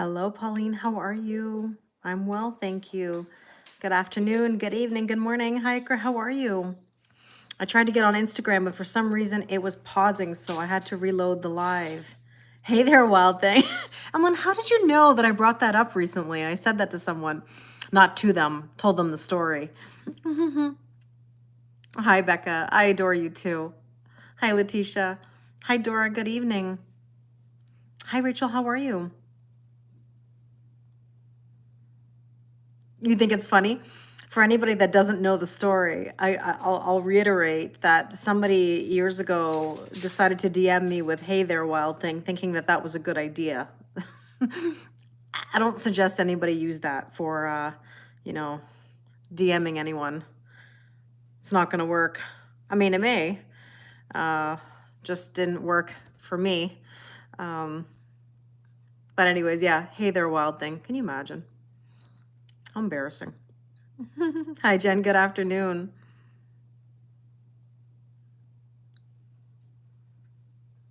Hello, Pauline. How are you? I'm well, thank you. Good afternoon, good evening, good morning. Hi, Ikra. How are you? I tried to get on Instagram, but for some reason it was pausing, so I had to reload the live. Hey there, Wild Thing. Emlyn, how did you know that I brought that up recently? I said that to someone, not to them, told them the story. Hi, Becca. I adore you too. Hi, Letitia. Hi, Dora. Good evening. Hi, Rachel. How are you? You think it's funny? For anybody that doesn't know the story, I'll reiterate that somebody years ago decided to DM me with, "Hey there, Wild Thing," thinking that that was a good idea. I don't suggest anybody use that for, DMing anyone. It's not going to work. I mean, it may. Just didn't work for me. But anyways, yeah. Hey there, Wild Thing. Can you imagine? How embarrassing. Hi, Jen. Good afternoon.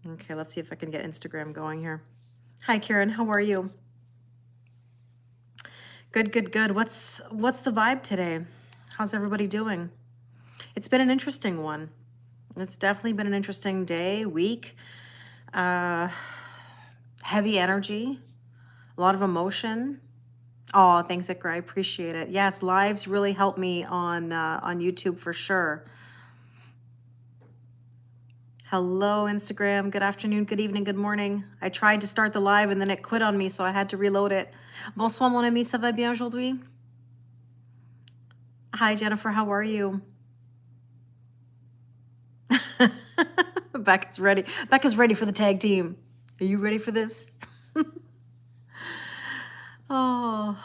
Okay, let's see if I can get Instagram going here. Hi, Karen. How are you? Good, good, good. What's the vibe today? How's everybody doing? It's been an interesting one. It's definitely been an interesting day, week. Heavy energy, a lot of emotion. Oh, thanks, Ikra. I appreciate it. Yes, lives really help me on YouTube for sure. Hello, Instagram. Good afternoon, good evening, good morning. I tried to start the live and then it quit on me, so I had to reload it. Bonsoir, mon ami. Ça va bien aujourd'hui? Hi, Jennifer. How are you? Becca's ready. Becca's ready for the tag team. Are you ready for this? Oh,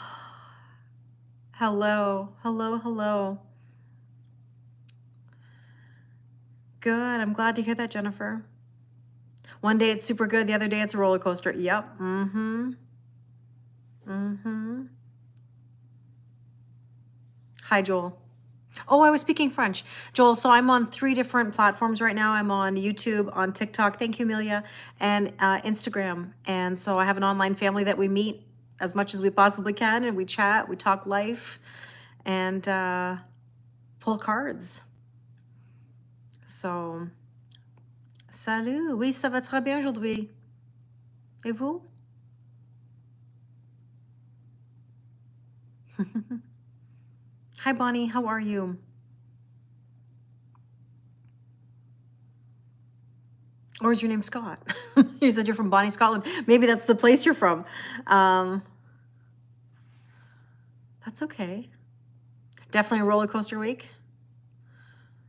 hello, hello, hello. Good. I'm glad to hear that, Jennifer. One day it's super good. The other day it's a roller coaster. Yep. Mm-hmm. Mm-hmm. Hi, Joel. Oh, I was speaking French. Joel, so I'm on 3 different platforms right now. I'm on YouTube, on TikTok, thank you, Amelia, and Instagram. And so I have an online family that we meet as much as we possibly can, and we chat, we talk life, and pull cards. So, salut. Oui, ça va très bien aujourd'hui. Et vous? Hi, Bonnie. How are you? Or is your name Scott? You said you're from Bonnie, Scotland. Maybe that's the place you're from. That's okay. Definitely a roller coaster week.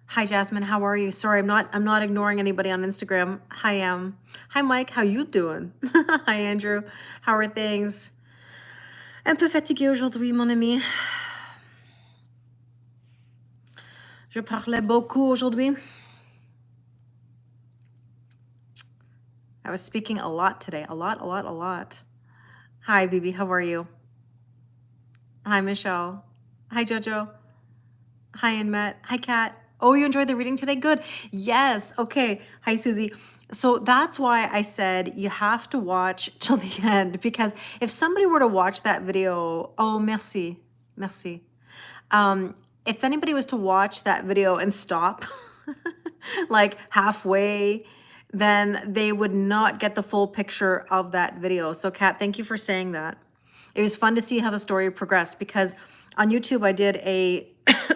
Hi, Jasmine. How are you? Sorry, I'm not ignoring anybody on Instagram. Hi, Mike. How you doing? Hi, Andrew. How are things? Un peu fatiguée aujourd'hui, mon ami. Je parlais beaucoup aujourd'hui. I was speaking a lot today. A lot. Hi, Bibi. How are you? Hi, Michelle. Hi, Jojo. Hi, Annette. Hi, Kat. Oh, you enjoyed the reading today? Good. Yes. Okay. Hi, Susie. So that's why I said you have to watch till the end, because if somebody were to watch that video, oh, merci. If anybody was to watch that video and stop like halfway, then they would not get the full picture of that video. So Kat, thank you for saying that. It was fun to see how the story progressed, because on YouTube I did a,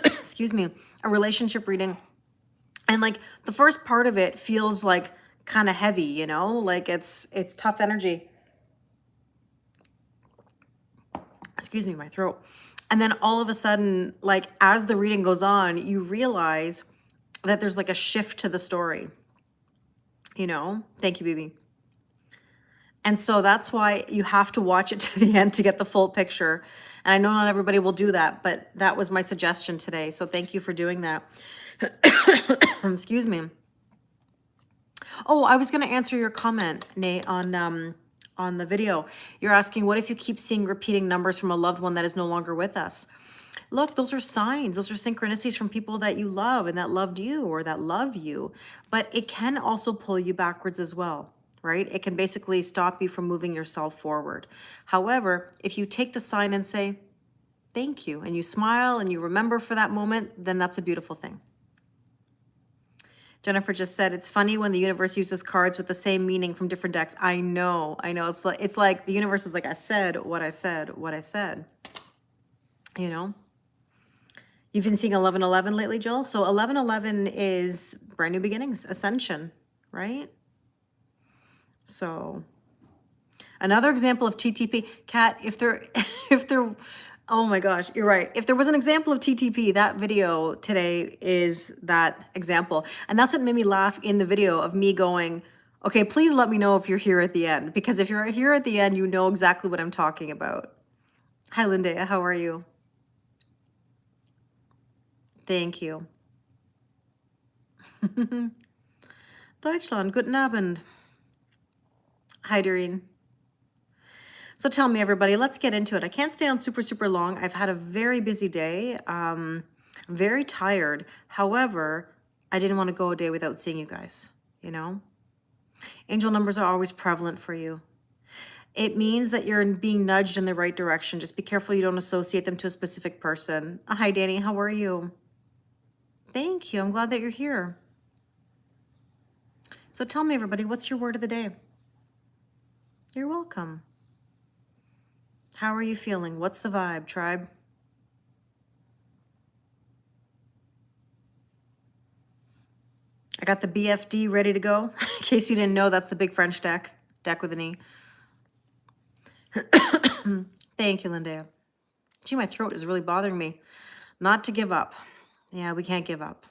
excuse me, a relationship reading. And like the first part of it feels like kind of heavy, you know, like it's tough energy. Excuse me, my throat. And then all of a sudden, like as the reading goes on, you realize that there's like a shift to the story, you know? Thank you, Bibi. And so that's why you have to watch it to the end to get the full picture. And I know not everybody will do that, but that was my suggestion today. So thank you for doing that. Excuse me. Oh, I was going to answer your comment, Nate, on the video. You're asking, what if you keep seeing repeating numbers from a loved one that is no longer with us? Look, those are signs. Those are synchronicities from people that you love and that loved you or that love you. But it can also pull you backwards as well. right? It can basically stop you from moving yourself forward. However, if you take the sign and say, thank you, and you smile and you remember for that moment, then that's a beautiful thing. Jennifer just said, it's funny when the universe uses cards with the same meaning from different decks. I know. It's like the universe is like, I said what I said, what I said. You know? You've been seeing 1111 lately, Jill? So 1111 is brand new beginnings, ascension, right? So another example of TTP, Kat, if there, oh my gosh, you're right. If there was an example of TTP, that video today is that example. And that's what made me laugh in the video of me going, okay, please let me know if you're here at the end, because if you're here at the end, you know exactly what I'm talking about. Hi, Linda, how are you? Thank you. Deutschland, guten Abend. Hi, Doreen. So tell me, everybody, let's get into it. I can't stay on super long. I've had a very busy day. Very tired. However, I didn't want to go a day without seeing you guys, you know? Angel numbers are always prevalent for you. It means that you're being nudged in the right direction. Just be careful you don't associate them to a specific person. Hi, Danny. How are you? Thank you. I'm glad that you're here. So tell me, everybody, what's your word of the day? You're welcome. How are you feeling? What's the vibe, tribe? I got the BFD ready to go. In case you didn't know, that's the big French deck. Deck with an E. Thank you, Linda. Gee, my throat is really bothering me. Not to give up. Yeah, we can't give up.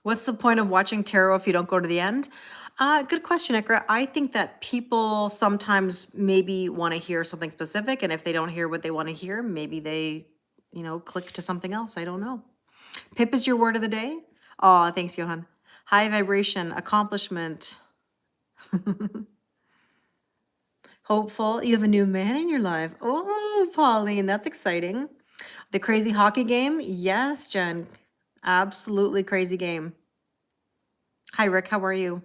What's the point of watching tarot if you don't go to the end? Good question, Ikra. I think that people sometimes maybe want to hear something specific, and if they don't hear what they want to hear, maybe they, you know, click to something else. I don't know. Pip is your word of the day? Oh, thanks, Johan. High vibration, accomplishment. Hopeful. You have a new man in your life. Oh, Pauline, that's exciting. The crazy hockey game? Yes, Jen. Absolutely crazy game. Hi, Rick. How are you?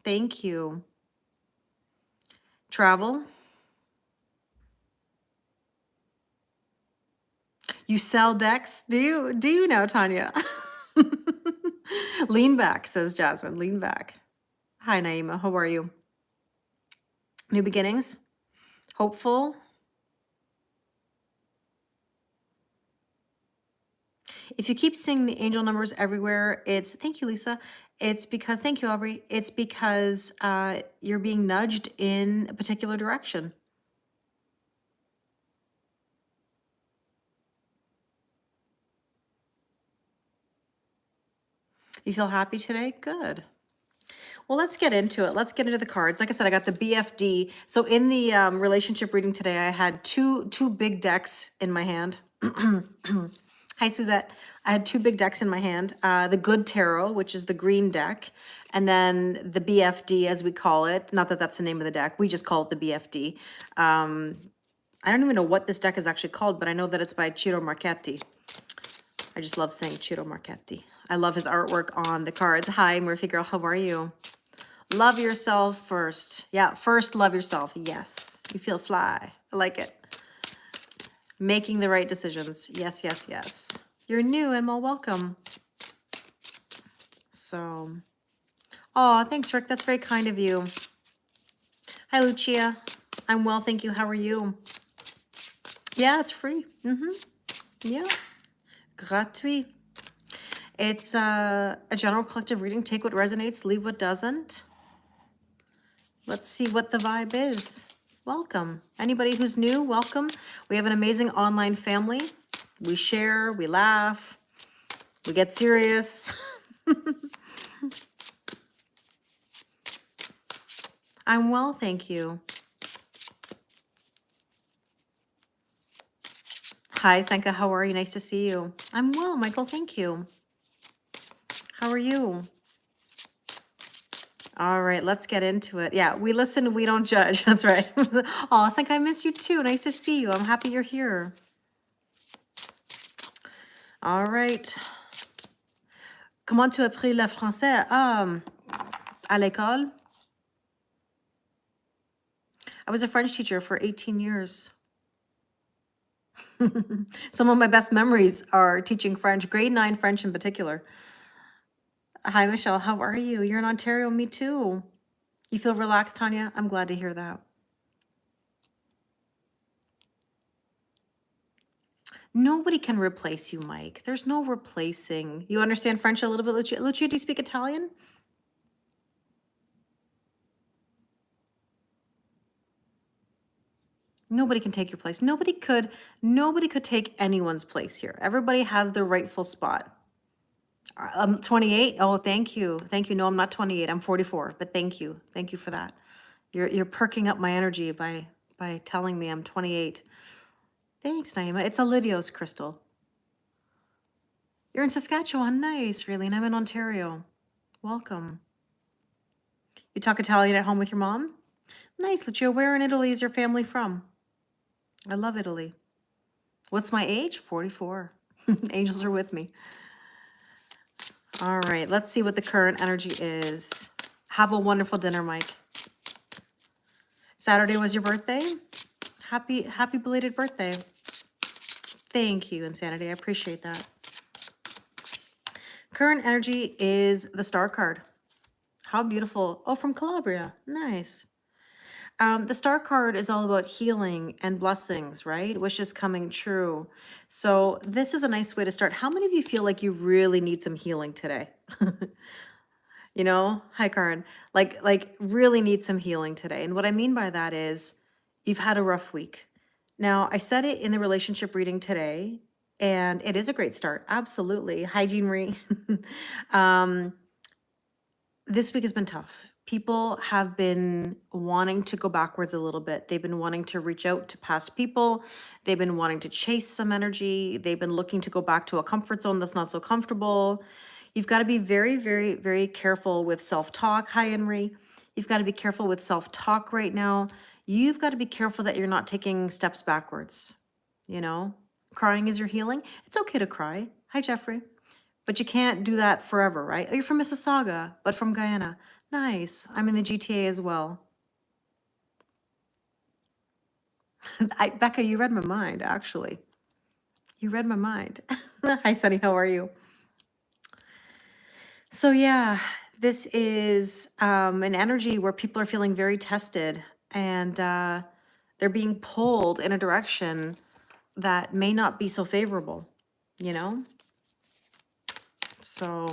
Thank you. Travel. You sell decks? Do you now, Tanya? Lean back, says Jasmine. Lean back. Hi, Naima. How are you? New beginnings. Hopeful. If you keep seeing the angel numbers everywhere, it's, thank you, Lisa. It's because, thank you, Aubrey. It's because you're being nudged in a particular direction. You feel happy today? Good. Well, let's get into it. Let's get into the cards. Like I said, I got the BFD. So in the relationship reading today, I had two big decks in my hand. Hi, Suzette. I had two big decks in my hand. The Good Tarot, which is the green deck, and then the BFD, as we call it. Not that that's the name of the deck. We just call it the BFD. I don't even know what this deck is actually called, but I know that it's by Ciro Marchetti. I just love saying Ciro Marchetti. I love his artwork on the cards. Hi, Murphy girl. How are you? Love yourself first. Yeah, first love yourself. Yes. You feel fly. I like it. Making the right decisions. Yes, yes, yes. You're new and well, welcome. So, oh, thanks, Rick. That's very kind of you. Hi, Lucia. I'm well, thank you. How are you? Yeah, it's free. Yeah. Gratuit. It's a general collective reading. Take what resonates, leave what doesn't. Let's see what the vibe is. Welcome. Anybody who's new, welcome. We have an amazing online family. We share, we laugh, we get serious. I'm well, thank you. Hi, Senka, how are you? Nice to see you. I'm well, Michael, thank you. How are you? All right, let's get into it. Yeah, we listen, we don't judge. That's right. Oh, Senka, I miss you too. Nice to see you. I'm happy you're here. All right. Comment tu as appris le français? À l'école. I was a French teacher for 18 years. Some of my best memories are teaching French, grade 9 French in particular. Hi, Michelle. How are you? You're in Ontario. Me too. You feel relaxed, Tanya? I'm glad to hear that. Nobody can replace you, Mike. There's no replacing. You understand French a little bit, Lucia? Lucia, do you speak Italian? Nobody can take your place. Nobody could take anyone's place here. Everybody has their rightful spot. I'm 28. Oh, thank you. Thank you. No, I'm not 28. I'm 44, but thank you. Thank you for that. You're perking up my energy by telling me I'm 28. Thanks, Naima. It's a Lydios crystal. You're in Saskatchewan. Nice, really. And I'm in Ontario. Welcome. You talk Italian at home with your mom? Nice, Lucia. Where in Italy is your family from? I love Italy. What's my age? 44. Angels are with me. All right, let's see what the current energy is. Have a wonderful dinner, Mike. Saturday was your birthday? Happy belated birthday. Thank you, Insanity. I appreciate that. Current energy is the Star card. How beautiful. Oh, from Calabria. Nice. The Star card is all about healing and blessings, right? Wishes coming true. So this is a nice way to start. How many of you feel like you really need some healing today? You know, hi Karen, like really need some healing today. And what I mean by that is you've had a rough week. Now, I said it in the relationship reading today, and it is a great start. Absolutely. Hi, Jean Marie. This week has been tough. People have been wanting to go backwards a little bit. They've been wanting to reach out to past people. They've been wanting to chase some energy. They've been looking to go back to a comfort zone that's not so comfortable. You've got to be very, very, very careful with self-talk. Hi, Henry. You've got to be careful with self-talk right now. You've got to be careful that you're not taking steps backwards. You know, crying is your healing. It's okay to cry. Hi, Jeffrey. But you can't do that forever, right? Oh, you're from Mississauga, but from Guyana. Nice. I'm in the GTA as well. Becca, you read my mind, actually. You read my mind. Hi, Sunny. How are you? So yeah, this is an energy where people are feeling very tested, and they're being pulled in a direction that may not be so favorable, you know? So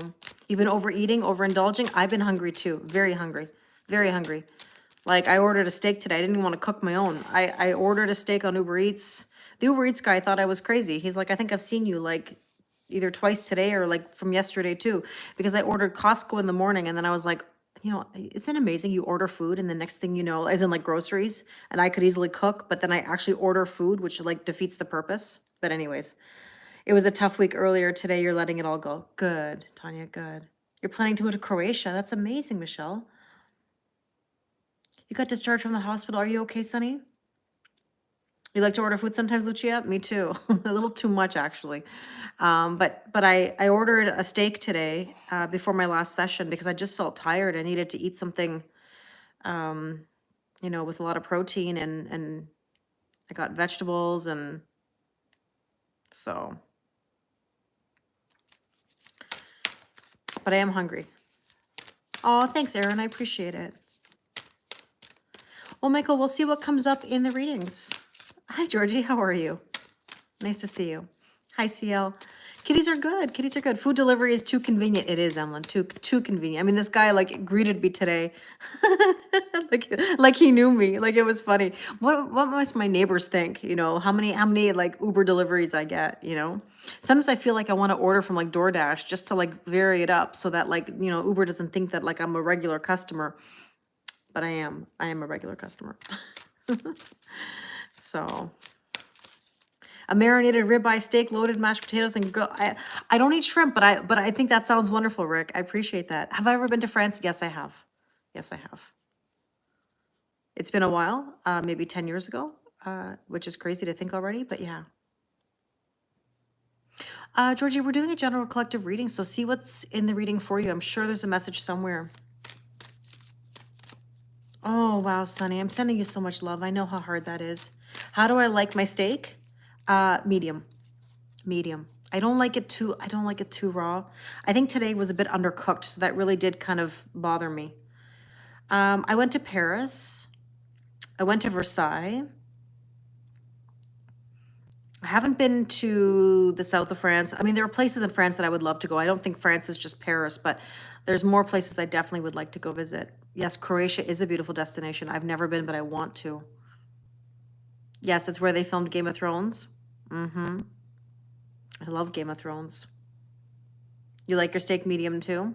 you've been overeating, overindulging. I've been hungry too, very hungry, very hungry. Like I ordered a steak today. I didn't even want to cook my own. I ordered a steak on Uber Eats. The Uber Eats guy thought I was crazy. He's like, I think I've seen you like either twice today or like from yesterday too, because I ordered Costco in the morning and then I was like, you know, isn't it amazing you order food and the next thing you know, as in like groceries, and I could easily cook, but then I actually order food, which like defeats the purpose. But anyways, it was a tough week earlier. Today you're letting it all go. Good, Tanya, good. You're planning to move to Croatia. That's amazing, Michelle. You got discharged from the hospital. Are you okay, Sonny? You like to order food sometimes, Lucia? Me too. A little too much, actually. But I ordered a steak today before my last session because I just felt tired. I needed to eat something, you know, with a lot of protein, and I got vegetables, and so. But I am hungry. Oh, thanks, Erin. I appreciate it. Well, Michael, we'll see what comes up in the readings. Hi, Georgie. How are you? Nice to see you. Hi, CL. Kitties are good. Kitties are good. Food delivery is too convenient. It is, Emlyn. Too convenient. I mean, this guy like greeted me today, like he knew me. Like it was funny. What must my neighbors think? You know, how many like Uber deliveries I get? You know, sometimes I feel like I want to order from like DoorDash just to like vary it up so that like, you know, Uber doesn't think that like I'm a regular customer. But I am a regular customer. So. A marinated ribeye steak, loaded mashed potatoes, and I don't eat shrimp, but I think that sounds wonderful, Rick. I appreciate that. Have I ever been to France? Yes, I have. Yes, I have. It's been a while, maybe 10 years ago, which is crazy to think already, but yeah. Georgie, we're doing a general collective reading, so see what's in the reading for you. I'm sure there's a message somewhere. Oh, wow, Sunny. I'm sending you so much love. I know how hard that is. How do I like my steak? Medium. Medium. I don't like it too raw. I think today was a bit undercooked, so that really did kind of bother me. I went to Paris. I went to Versailles. I haven't been to the south of France. I mean, there are places in France that I would love to go. I don't think France is just Paris, but there's more places I definitely would like to go visit. Yes, Croatia is a beautiful destination. I've never been, but I want to. Yes, it's where they filmed Game of Thrones. Mm-hmm. I love Game of Thrones. You like your steak medium too?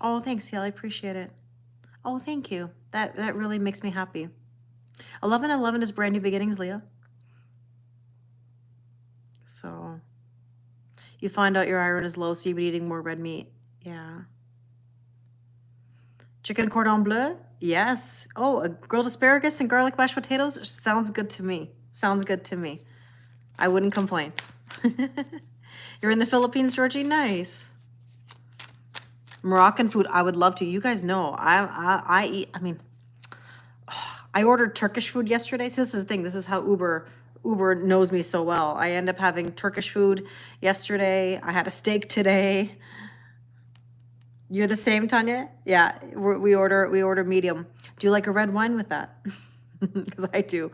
Oh, thanks, Yael. I appreciate it. Oh, thank you. That really makes me happy. 11:11 is brand new beginnings, Leah. So you find out your iron is low, so you've been eating more red meat. Yeah. Chicken cordon bleu? Yes. Oh, a grilled asparagus and garlic mashed potatoes? Sounds good to me. Sounds good to me. I wouldn't complain. You're in the Philippines, Georgie? Nice. Moroccan food, I would love to. You guys know, I eat, I mean, I ordered Turkish food yesterday. So this is the thing. This is how Uber knows me so well. I end up having Turkish food yesterday. I had a steak today. You're the same, Tanya? Yeah, we order medium. Do you like a red wine with that? Because I do.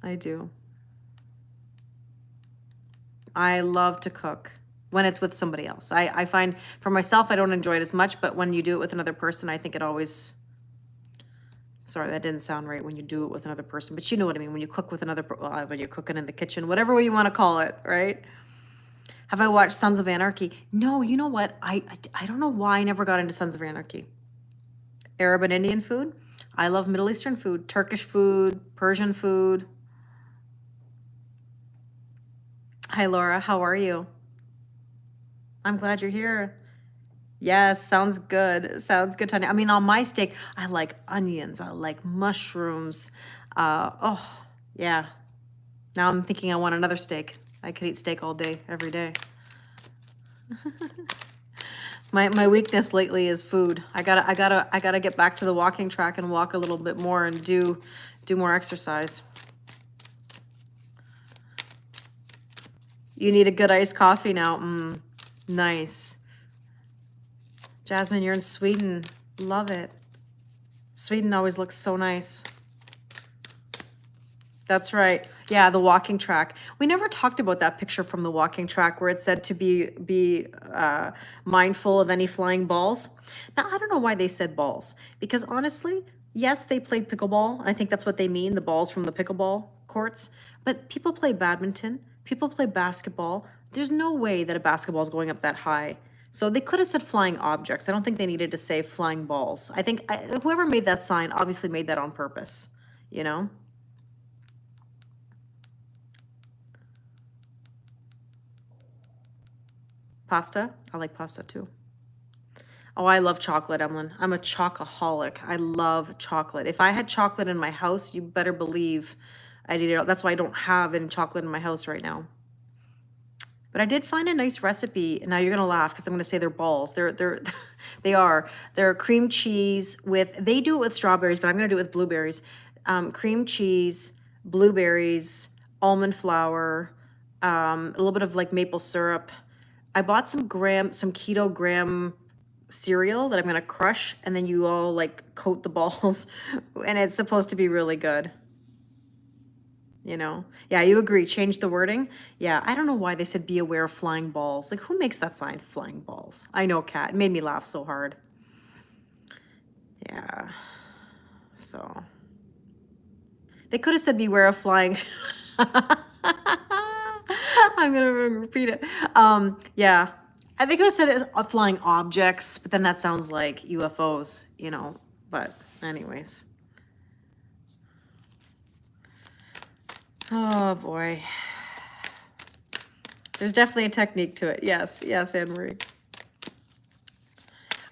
I do. I love to cook when it's with somebody else. I find for myself, I don't enjoy it as much, but when you do it with another person, I think it always, sorry, that didn't sound right when you do it with another person, but you know what I mean. When you cook with another, when you're cooking in the kitchen, whatever way you want to call it, right? Have I watched Sons of Anarchy? No, you know what? I don't know why I never got into Sons of Anarchy. Arab and Indian food. I love Middle Eastern food, Turkish food, Persian food. Hi, Laura. How are you? I'm glad you're here. Yes, sounds good. Sounds good, Tanya. I mean, on my steak, I like onions. I like mushrooms. Oh, yeah. Now I'm thinking I want another steak. I could eat steak all day, every day. My weakness lately is food. I gotta get back to the walking track and walk a little bit more and do more exercise. You need a good iced coffee now. Nice. Jasmine, you're in Sweden. Love it. Sweden always looks so nice. That's right. Yeah, the walking track. We never talked about that picture from the walking track where it said to be mindful of any flying balls. Now, I don't know why they said balls, because honestly, yes, they played pickleball. I think that's what they mean, the balls from the pickleball courts. But people play badminton. People play basketball. There's no way that a basketball is going up that high. So they could have said flying objects. I don't think they needed to say flying balls. I think whoever made that sign obviously made that on purpose, you know? Pasta? I like pasta too. Oh, I love chocolate, Emlyn. I'm a chocoholic. I love chocolate. If I had chocolate in my house, you better believe I'd eat it all. That's why I don't have any chocolate in my house right now. But I did find a nice recipe. Now you're gonna laugh because I'm gonna say they're balls. They're cream cheese with, they do it with strawberries, but I'm gonna do it with blueberries. Cream cheese, blueberries, almond flour, a little bit of like maple syrup. I bought some keto graham cereal that I'm gonna crush, and then you all like coat the balls, and it's supposed to be really good. You know? Yeah, you agree. Change the wording. Yeah, I don't know why they said be aware of flying balls. Like, who makes that sign, flying balls? I know, Kat. It made me laugh so hard. Yeah. So. They could have said beware of flying. I'm going to repeat it. Yeah. They could have said flying objects, but then that sounds like UFOs, you know. But anyways. Oh, boy. There's definitely a technique to it. Yes, Anne-Marie.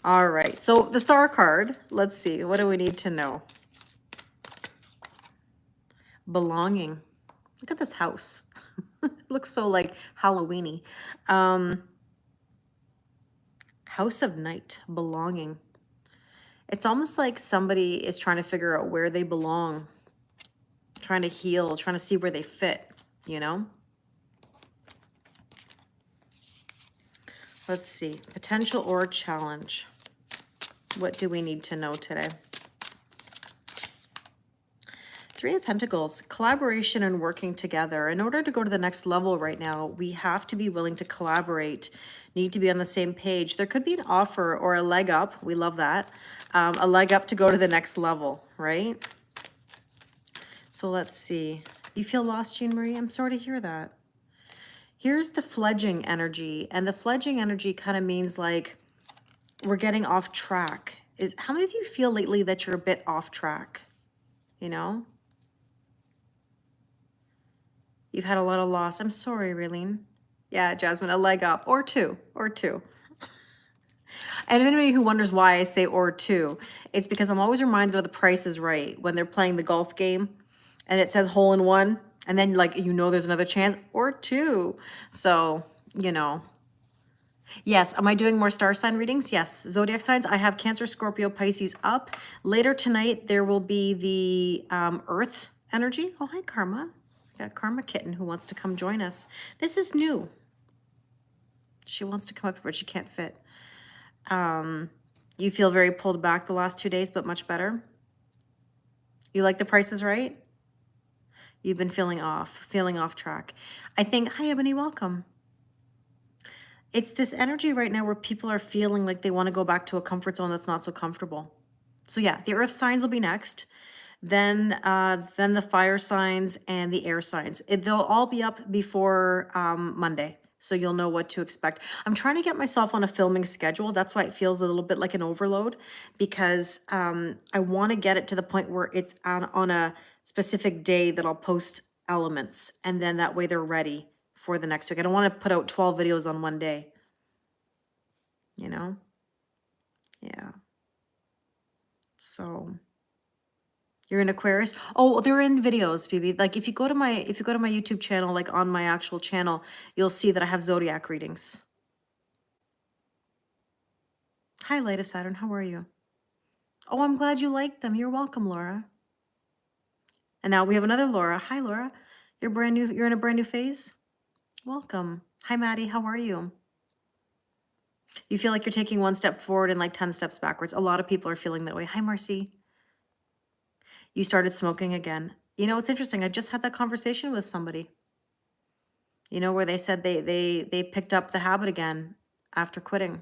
All right, so the star card, let's see. What do we need to know? belonging. Look at this house. It looks so like Halloween-y. Um, House of Night, belonging. It's almost like somebody is trying to figure out where they belong, trying to heal, trying to see where they fit, you know? Let's see. Potential or challenge. What do we need to know today? Three of Pentacles, collaboration and working together. In order to go to the next level right now, we have to be willing to collaborate, need to be on the same page. There could be an offer or a leg up. We love that. A leg up to go to the next level, right? So let's see. You feel lost, Jean Marie? I'm sorry to hear that. Here's the fledging energy. And the fledging energy kind of means like we're getting off track. How many of you feel lately that you're a bit off track? You know? You've had a lot of loss. I'm sorry, Raylene. Yeah, Jasmine, a leg up or two. And anybody who wonders why I say or two, it's because I'm always reminded of The Price is Right when they're playing the golf game and it says hole in one. And then like, there's another chance or two. So, Yes. Am I doing more star sign readings? Yes. Zodiac signs. I have Cancer, Scorpio, Pisces up. Later tonight, there will be the Earth energy. Oh, hi, Karma. We got Karma Kitten who wants to come join us. This is new. She wants to come up, but she can't fit. You feel very pulled back the last 2 days, but much better. You like The Price is Right? You've been feeling off track. I think, hi, Ebony, welcome. It's this energy right now where people are feeling like they want to go back to a comfort zone that's not so comfortable. So yeah, the earth signs will be next. Then the fire signs and the air signs. They'll all be up before Monday. So you'll know what to expect. I'm trying to get myself on a filming schedule. That's why it feels a little bit like an overload, because I want to get it to the point where it's on a specific day that I'll post elements. And then that way they're ready for the next week. I don't want to put out 12 videos on one day. Yeah. So you're in Aquarius. Oh, they're in videos, BB. Like if you go to my YouTube channel, like on my actual channel, you'll see that I have zodiac readings. Hi, Light of Saturn. How are you? Oh, I'm glad you liked them. You're welcome, Laura. And now we have another Laura. Hi, Laura. You're brand new. You're in a brand new phase. Welcome. Hi, Maddie. How are you? You feel like you're taking one step forward and like 10 steps backwards. A lot of people are feeling that way. Hi, Marcy. You started smoking again. It's interesting. I just had that conversation with somebody, where they said they picked up the habit again after quitting.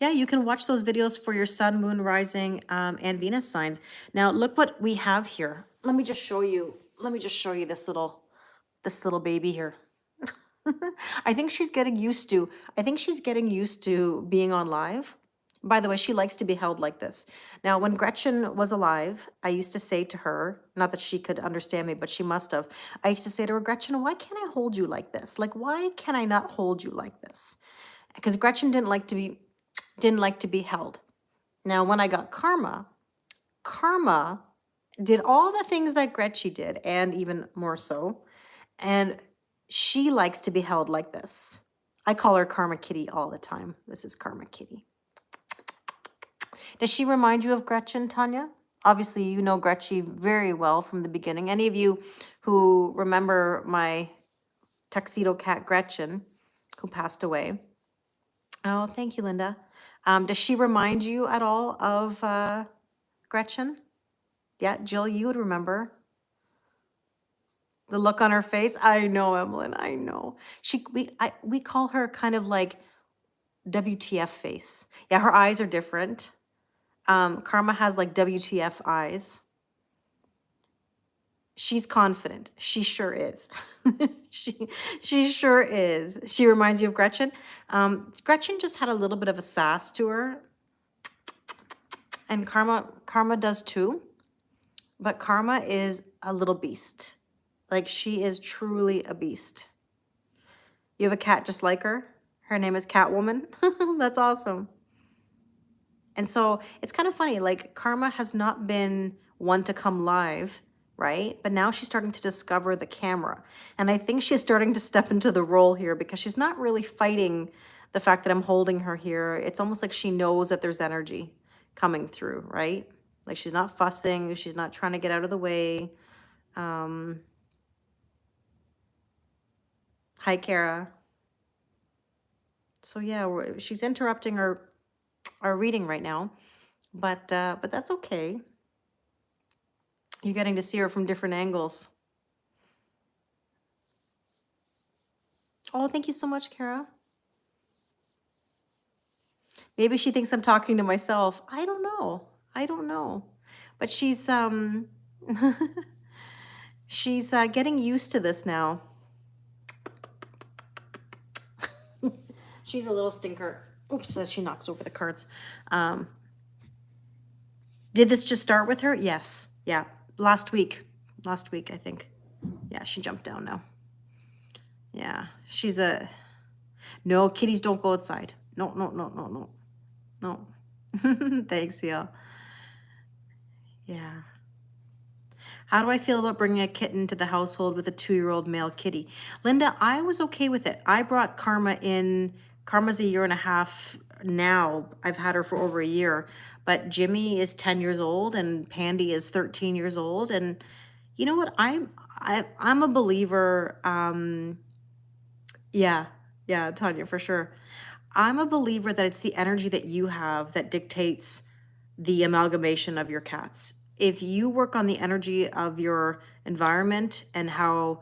Yeah, you can watch those videos for your sun, moon, rising, and Venus signs. Now, look what we have here. Let me just show you this little baby here. I think she's getting used to being on live. By the way, she likes to be held like this. Now, when Gretchen was alive, I used to say to her, not that she could understand me, but she must have. I used to say to her, Gretchen, why can't I hold you like this? Like, why can I not hold you like this? Because Gretchen didn't like to be held. Now, when I got Karma did all the things that Gretchen did, and even more so. And she likes to be held like this. I call her Karma Kitty all the time. This is Karma Kitty. Does she remind you of Gretchen, Tanya? Obviously, you know Gretchen very well from the beginning. Any of you who remember my tuxedo cat, Gretchen, who passed away. Oh, thank you, Linda. Does she remind you at all of Gretchen? Yeah, Jill, you would remember. The look on her face. I know, Evelyn, I know. We call her kind of like WTF face. Yeah, her eyes are different. Karma has like WTF eyes. She's confident. She sure is. she sure is. She reminds you of Gretchen. Gretchen just had a little bit of a sass to her. And Karma does too. But Karma is a little beast. Like she is truly a beast. You have a cat just like her. Her name is Catwoman. That's awesome. And so it's kind of funny, like Karma has not been want to come live, right? But now she's starting to discover the camera. And I think she's starting to step into the role here because she's not really fighting the fact that I'm holding her here. It's almost like she knows that there's energy coming through, right? Like she's not fussing, she's not trying to get out of the way. Hi, Kara. So yeah, she's interrupting our reading right now, but that's okay. You're getting to see her from different angles. Oh, thank you so much, Kara. Maybe she thinks I'm talking to myself. I don't know. I don't know. But she's she's getting used to this now. She's a little stinker. Oops, as she knocks over the cards. Did this just start with her? Yes. Yeah. Last week, I think. Yeah, she jumped down now. Yeah, she's no, kitties don't go outside. No, no, no, no, no. No. Thanks, yeah. Yeah. How do I feel about bringing a kitten to the household with a 2-year-old male kitty? Linda, I was okay with it. I brought Karma in. Karma's a year and a half now. I've had her for over a year. But Jimmy is 10 years old and Pandy is 13 years old. And you know what? I'm a believer. Yeah, Tanya, for sure. I'm a believer that it's the energy that you have that dictates the amalgamation of your cats. If you work on the energy of your environment and how,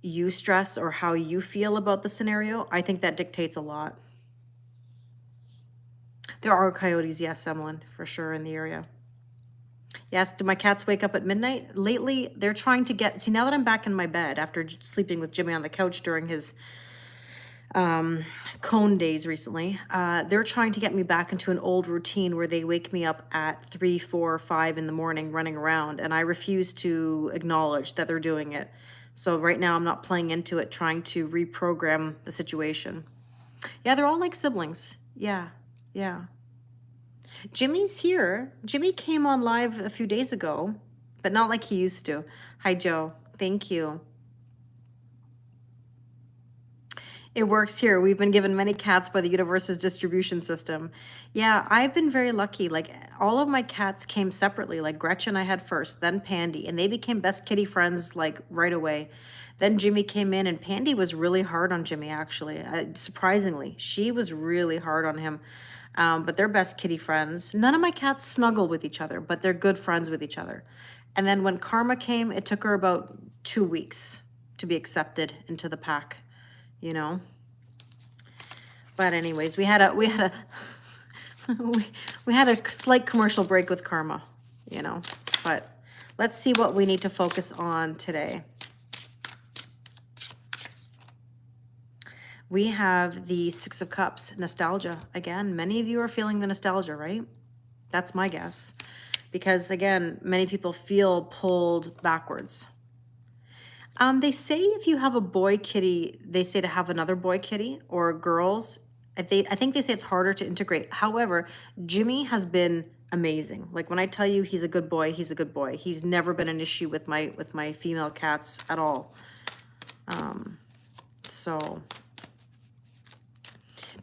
you stress or how you feel about the scenario, I think that dictates a lot. There are coyotes, yes, Emlyn, for sure in the area. Yes, do my cats wake up at midnight? Lately, they're trying to see, now that I'm back in my bed after sleeping with Jimmy on the couch during his cone days recently, they're trying to get me back into an old routine where they wake me up at 3, 4, 5 in the morning running around, and I refuse to acknowledge that they're doing it. So right now I'm not playing into it, trying to reprogram the situation. Yeah, they're all like siblings. Yeah. Jimmy's here. Jimmy came on live a few days ago, but not like he used to. Hi, Joe. Thank you. It works here. We've been given many cats by the universe's distribution system. Yeah, I've been very lucky. Like all of my cats came separately. Like Gretchen I had first, then Pandy, and they became best kitty friends like right away. Then Jimmy came in, and Pandy was really hard on Jimmy, actually. Surprisingly, she was really hard on him. But they're best kitty friends. None of my cats snuggle with each other, but they're good friends with each other. And then when Karma came, it took her about 2 weeks to be accepted into the pack. But anyways, we had a we had a slight commercial break with Karma, but let's see what we need to focus on today. We have the 6 of Cups, nostalgia. Again, many of you are feeling the nostalgia, right? That's my guess. Because again, many people feel pulled backwards. They say if you have a boy kitty, they say to have another boy kitty, or girls. I think they say it's harder to integrate. However, Jimmy has been amazing. Like when I tell you he's a good boy, he's a good boy. He's never been an issue with my female cats at all. So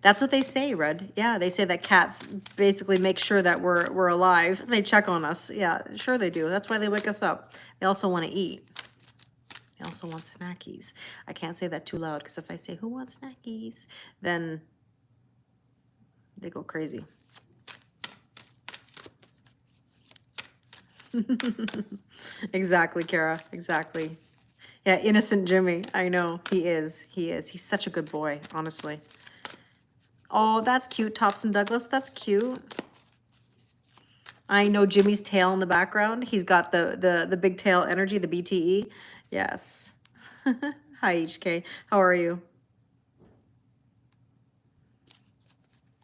that's what they say, Red. Yeah, they say that cats basically make sure that we're alive. They check on us. Yeah, sure they do. That's why they wake us up. They also want to eat. They also want snackies. I can't say that too loud because if I say, who wants snackies? Then they go crazy. Exactly, Kara. Exactly. Yeah, innocent Jimmy. I know. He is. He's such a good boy, honestly. Oh, that's cute, Thompson Douglas. That's cute. I know Jimmy's tail in the background. He's got the big tail energy, the BTE. Yes. Hi, HK. How are you?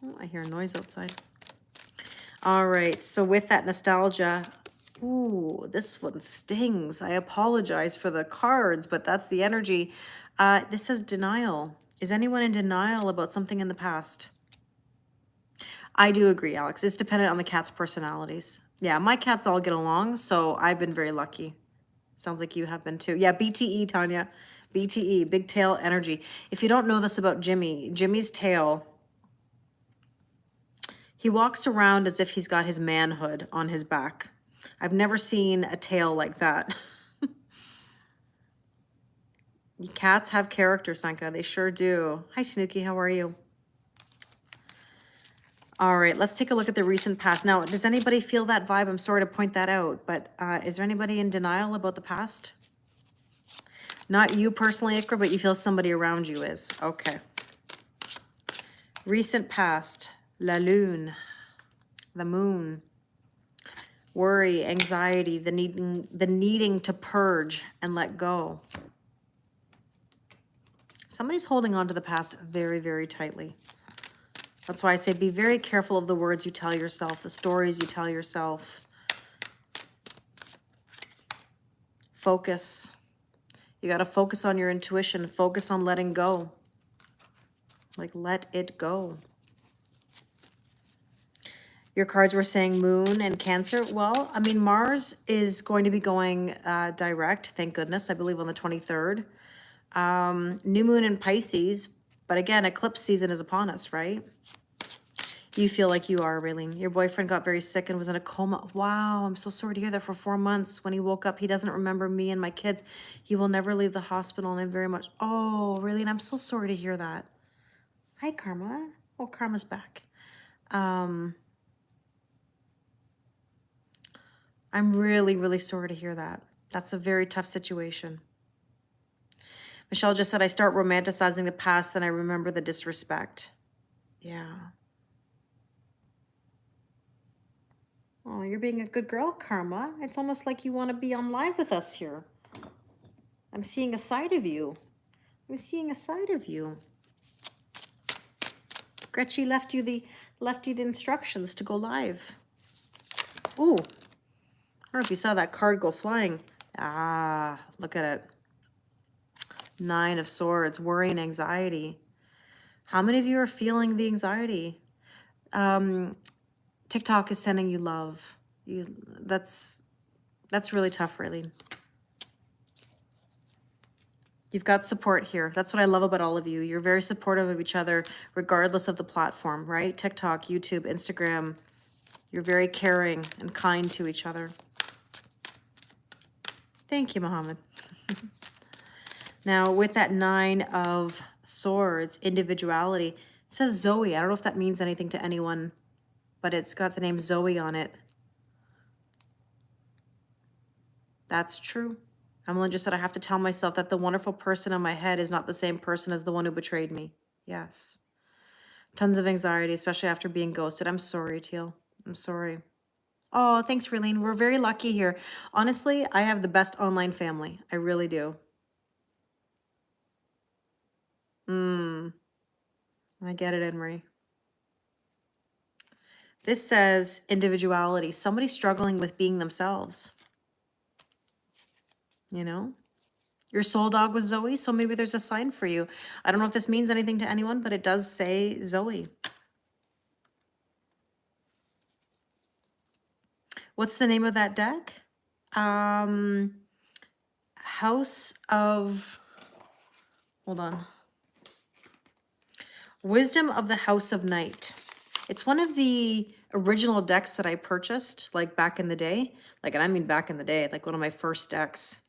Oh, I hear a noise outside. All right. So with that nostalgia, ooh, this one stings. I apologize for the cards, but that's the energy. This says denial. Is anyone in denial about something in the past? I do agree, Alex. It's dependent on the cat's personalities. Yeah, my cats all get along, so I've been very lucky. Sounds like you have been too. Yeah, BTE, Tanya. BTE, big tail energy. If you don't know this about Jimmy, Jimmy's tail, he walks around as if he's got his manhood on his back. I've never seen a tail like that. Cats have character, Sanka. They sure do. Hi, Tanuki. How are you? All right, let's take a look at the recent past. Now, does anybody feel that vibe? I'm sorry to point that out, but is there anybody in denial about the past? Not you personally, Ikra, but you feel somebody around you is. Okay. Recent past. La lune. The moon. Worry, anxiety, the needing to purge and let go. Somebody's holding on to the past very, very tightly. That's why I say be very careful of the words you tell yourself, the stories you tell yourself. Focus. You got to focus on your intuition. Focus on letting go. Like, let it go. Your cards were saying moon and Cancer. Well, I mean, Mars is going to be going direct, thank goodness, I believe on the 23rd. New moon in Pisces. But again, eclipse season is upon us, right? You feel like you are, Raylene. Your boyfriend got very sick and was in a coma. Wow, I'm so sorry to hear that. For 4 months. When he woke up, he doesn't remember me and my kids. He will never leave the hospital, and I'm very much... Oh, Raylene, I'm so sorry to hear that. Hi, Karma. Oh, Karma's back. I'm really, really sorry to hear that. That's a very tough situation. Michelle just said, I start romanticizing the past, then I remember the disrespect. Yeah. Oh, you're being a good girl, Karma. It's almost like you want to be on live with us here. I'm seeing a side of you. I'm seeing a side of you. Gretchen left you the instructions to go live. Ooh. I don't know if you saw that card go flying. Ah, look at it. 9 of Swords, worry and anxiety. How many of you are feeling the anxiety? TikTok is sending you love. That's really tough, really. You've got support here. That's what I love about all of you. You're very supportive of each other, regardless of the platform, right? TikTok, YouTube, Instagram. You're very caring and kind to each other. Thank you, Mohammed. Now, with that 9 of Swords, individuality, it says Zoe. I don't know if that means anything to anyone, but it's got the name Zoe on it. That's true. Emily just said, I have to tell myself that the wonderful person in my head is not the same person as the one who betrayed me. Yes. Tons of anxiety, especially after being ghosted. I'm sorry, Teal. I'm sorry. Oh, thanks, Raylene. We're very lucky here. Honestly, I have the best online family. I really do. I get it, Anne-Marie. This says individuality. Somebody struggling with being themselves. You know? Your soul dog was Zoe, so maybe there's a sign for you. I don't know if this means anything to anyone, but it does say Zoe. What's the name of that deck? House of... Hold on. Wisdom of the House of Night. It's one of the original decks that I purchased, like back in the day. Like, and I mean back in the day, like one of my first decks.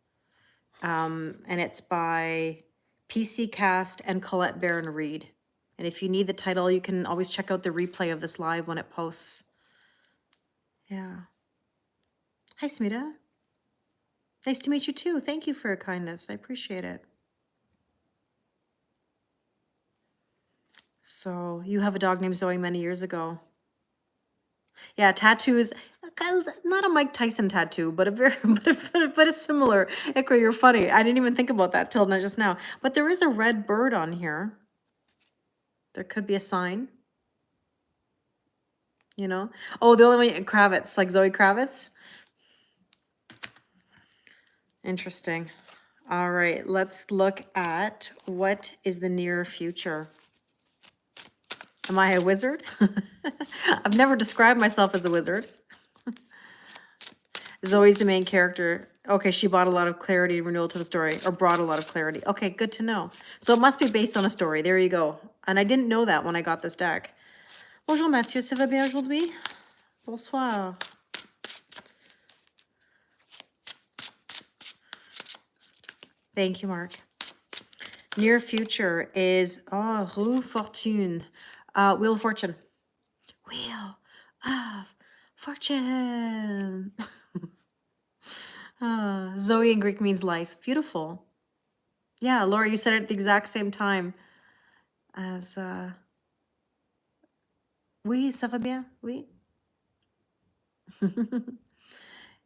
And it's by PC Cast and Colette Baron Reed. And if you need the title, you can always check out the replay of this live when it posts. Yeah. Hi, Smita. Nice to meet you too. Thank you for your kindness. I appreciate it. So you have a dog named Zoe many years ago. Yeah, tattoos, not a Mike Tyson tattoo, but a very, but a similar. Ikra, you're funny. I didn't even think about that till just now. But there is a red bird on here. There could be a sign. You know? Oh, the only way, Kravitz, like Zoe Kravitz. Interesting. All right, let's look at what is the near future. Am I a wizard? I've never described myself as a wizard. Zoe's the main character. Okay, she brought a lot of clarity and renewal to the story, or brought a lot of clarity. Okay, good to know. So it must be based on a story. There you go. And I didn't know that when I got this deck. Bonjour Mathieu, ça va bien aujourd'hui? Bonsoir. Thank you, Mark. Near future is, Rue Fortune. Wheel of Fortune. Wheel of Fortune. Zoe in Greek means life. Beautiful. Yeah, Laura, you said it at the exact same time as, oui, ça va bien, oui.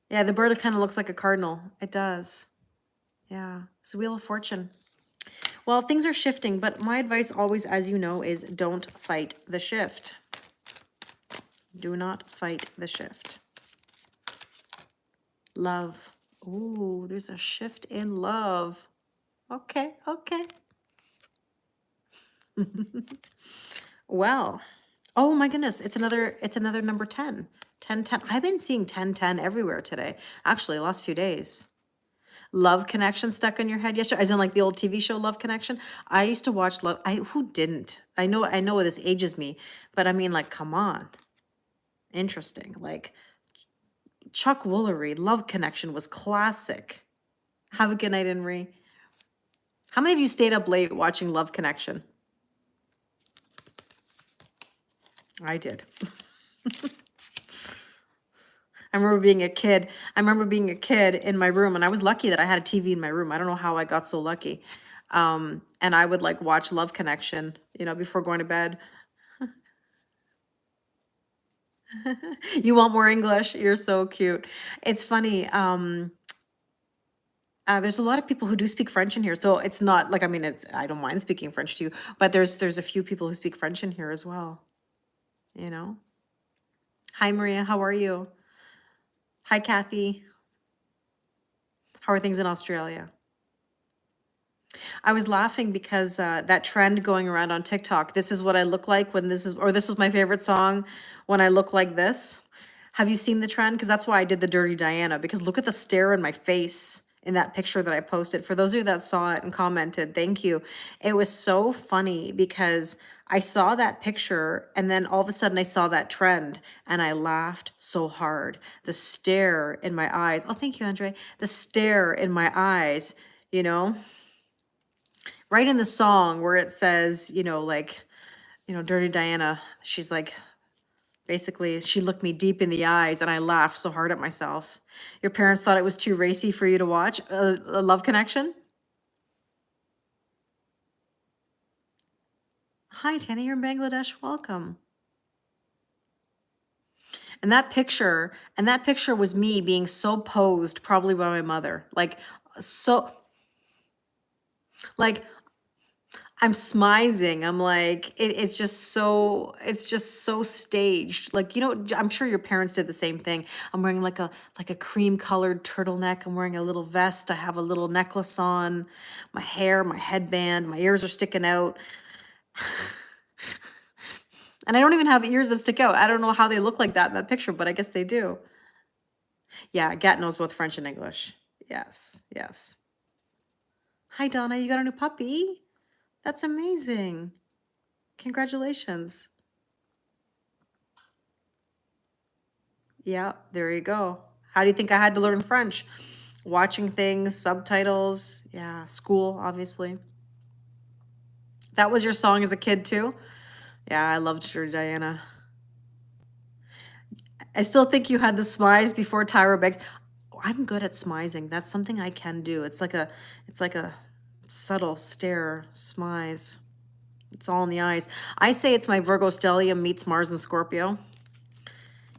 Yeah, the bird kind of looks like a cardinal. It does. Yeah, it's a Wheel of Fortune. Well, things are shifting, but my advice always, as you know, is don't fight the shift. Do not fight the shift. Love. Ooh, there's a shift in love. Okay, okay. Well, oh my goodness, it's another number 10. 10, 10. I've been seeing 10, 10 everywhere today. Actually, the last few days. Love Connection stuck in your head yesterday, as in like the old TV show Love Connection. I used to watch Love. Who didn't? I know this ages me, but I mean, like, come on. Interesting. Like Chuck Woolery, Love Connection was classic. Have a good night, Henry. How many of you stayed up late watching Love Connection? I did. I remember being a kid. In my room, and I was lucky that I had a TV in my room. I don't know how I got so lucky. And I would like watch Love Connection, before going to bed. You want more English? You're so cute. It's funny. There's a lot of people who do speak French in here, so it's not like, I don't mind speaking French too, but there's a few people who speak French in here as well. Hi, Maria. How are you? Hi, Kathy. How are things in Australia? I was laughing because that trend going around on TikTok, this is what I look like when this was my favorite song when I look like this. Have you seen the trend? Because that's why I did the Dirty Diana, because look at the stare in my face in that picture that I posted. For those of you that saw it and commented, thank you. It was so funny because I saw that picture and then all of a sudden I saw that trend and I laughed so hard. The stare in my eyes. Oh, thank you, Andre. The stare in my eyes, right in the song where it says, Dirty Diana, she's like, basically, she looked me deep in the eyes and I laughed so hard at myself. Your parents thought it was too racy for you to watch a Love Connection? Hi, Tanya, you're in Bangladesh. Welcome. And that picture was me being so posed, probably by my mother. I'm smizing. I'm like, it's just so staged. Like, I'm sure your parents did the same thing. I'm wearing like a cream colored turtleneck. I'm wearing a little vest. I have a little necklace on, my hair, my headband, my ears are sticking out. And I don't even have ears that stick out. I don't know how they look like that in that picture, but I guess they do. Yeah, Gat knows both French and English. Yes, yes. Hi, Donna, you got a new puppy? That's amazing. Congratulations. Yeah, there you go. How do you think I had to learn French? Watching things, subtitles. Yeah, school, obviously. That was your song as a kid too? Yeah, I loved Dirty Diana. I still think you had the smize before Tyra Banks. Oh, I'm good at smizing. That's something I can do. It's like a subtle stare, smize. It's all in the eyes. I say it's my Virgo stellium meets Mars and Scorpio.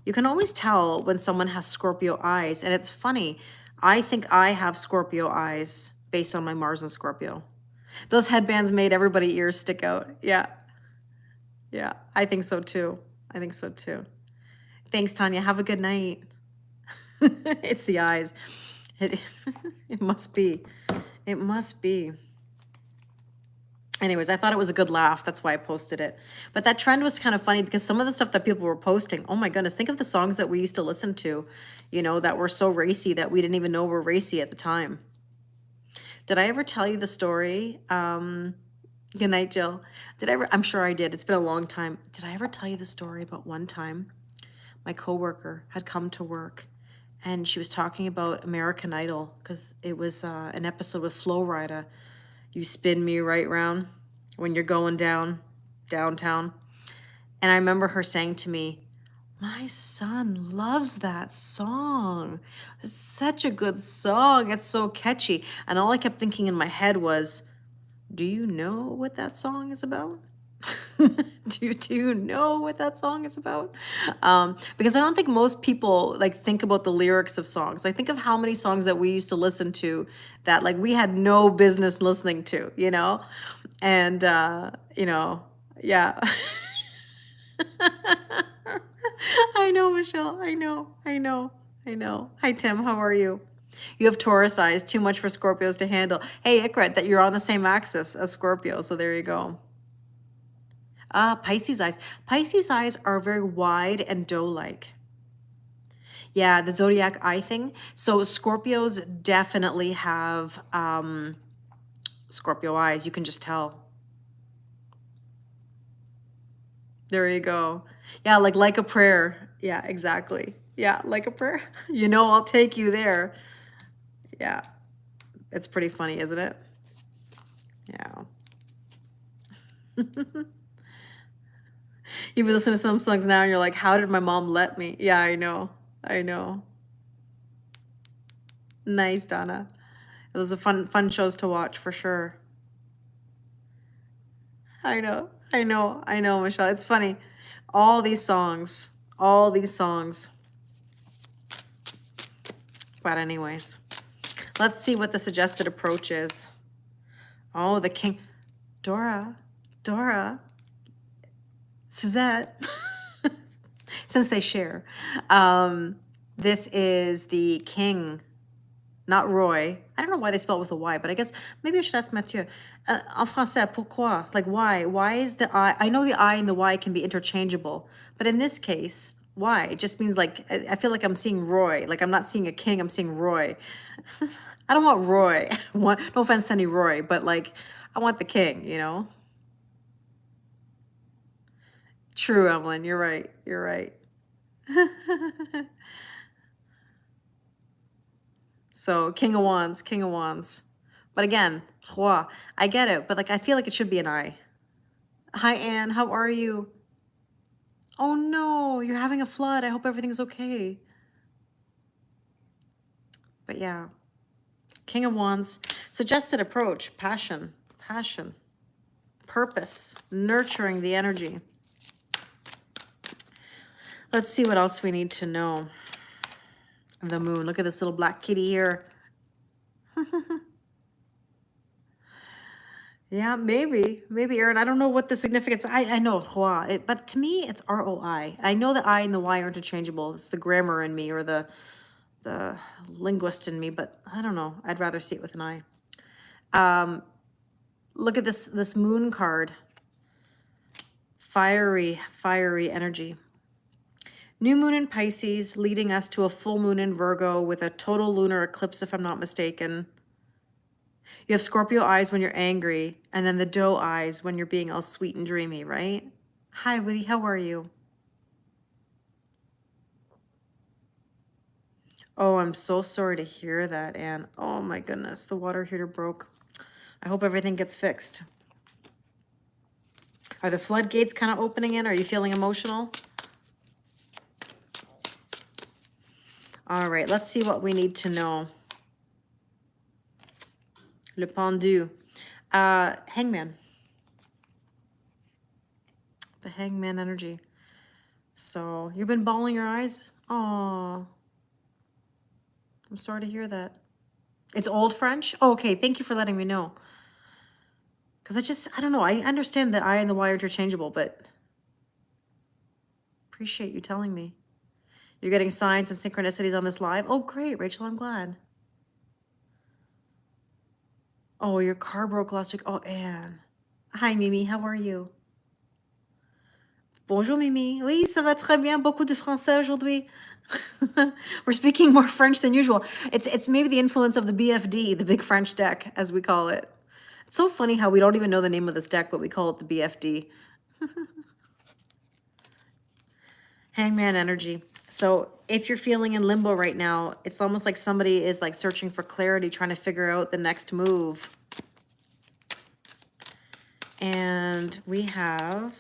You can always tell when someone has Scorpio eyes, and it's funny. I think I have Scorpio eyes based on my Mars and Scorpio. Those headbands made everybody's ears stick out. Yeah. Yeah, I think so too. Thanks, Tanya. Have a good night. It's the eyes. It must be. It must be. Anyways, I thought it was a good laugh. That's why I posted it. But that trend was kind of funny because some of the stuff that people were posting, oh my goodness, think of the songs that we used to listen to, you know, that were so racy that we didn't even know were racy at the time. Did I ever tell you the story? Good night, Jill. Did I ever? I'm sure I did. It's been a long time. Did I ever tell you the story about one time my coworker had come to work and she was talking about American Idol because it was an episode with Flo Rida. You spin me right round when you're going downtown. And I remember her saying to me, my son loves that song. It's such a good song. It's so catchy. And all I kept thinking in my head was, do you know what that song is about? do you know what that song is about? Because I don't think most people like think about the lyrics of songs. I think of how many songs that we used to listen to that like we had no business listening to, you know? And, you know, yeah. I know, Michelle. I know. Hi, Tim. How are you? You have Taurus eyes, too much for Scorpios to handle. Hey, Ikra, that you're on the same axis as Scorpio, so there you go. Pisces eyes. Pisces eyes are very wide and doe-like. Yeah, the zodiac eye thing. So Scorpios definitely have Scorpio eyes. You can just tell. There you go. Yeah, like a prayer. Yeah, exactly. Yeah, like a prayer. You know, I'll take you there. Yeah, it's pretty funny, isn't it? Yeah. You've been listening to some songs now and you're like, how did my mom let me? Yeah, I know. Nice, Donna. Those are fun shows to watch for sure. I know, Michelle. It's funny. All these songs. But anyways, let's see what the suggested approach is. Oh, the king. Dora, Suzette, since they share. This is the king, not Roy. I don't know why they spell it with a Y, but I guess maybe I should ask Mathieu. En français, pourquoi? Like, why? Why is the I? I know the I and the Y can be interchangeable, but in this case, why? It just means like, I feel like I'm seeing Roy. Like, I'm not seeing a king, I'm seeing Roy. I don't want Roy. No offense to any Roy, but like, I want the king, you know? True, Evelyn. You're right. So King of Wands. But again, Roi. I get it, but like I feel like it should be an I. Hi, Anne. How are you? Oh no, you're having a flood. I hope everything's okay. But yeah, King of Wands. Suggested approach, passion, purpose, nurturing the energy. Let's see what else we need to know. The moon. Look at this little black kitty here. Yeah, maybe, Aaron. I don't know what the significance. I know Roi, but to me, it's ROI. I know the I and the Y are interchangeable. It's the grammar in me or the linguist in me, but I don't know. I'd rather see it with an I. Look at this moon card. Fiery energy. New moon in Pisces leading us to a full moon in Virgo with a total lunar eclipse, if I'm not mistaken. You have Scorpio eyes when you're angry, and then the doe eyes when you're being all sweet and dreamy, right? Hi, Woody. How are you? Oh, I'm so sorry to hear that, Anne. Oh, my goodness. The water heater broke. I hope everything gets fixed. Are the floodgates kind of opening in? Are you feeling emotional? All right, let's see what we need to know. Le pendu. Hangman. The hangman energy. So you've been bawling your eyes? Oh, I'm sorry to hear that. It's Old French? Oh, okay, thank you for letting me know. Because I don't know. I understand that I and the Y are interchangeable, but appreciate you telling me. You're getting signs and synchronicities on this live? Oh, great, Rachel, I'm glad. Oh, your car broke last week. Oh, Anne. Hi, Mimi. How are you? Bonjour, Mimi. Oui, ça va très bien. Beaucoup de français aujourd'hui. We're speaking more French than usual. It's maybe the influence of the BFD, the big French deck, as we call it. It's so funny how we don't even know the name of this deck, but we call it the BFD. Hangman energy. So if you're feeling in limbo right now, it's almost like somebody is like searching for clarity, trying to figure out the next move. And we have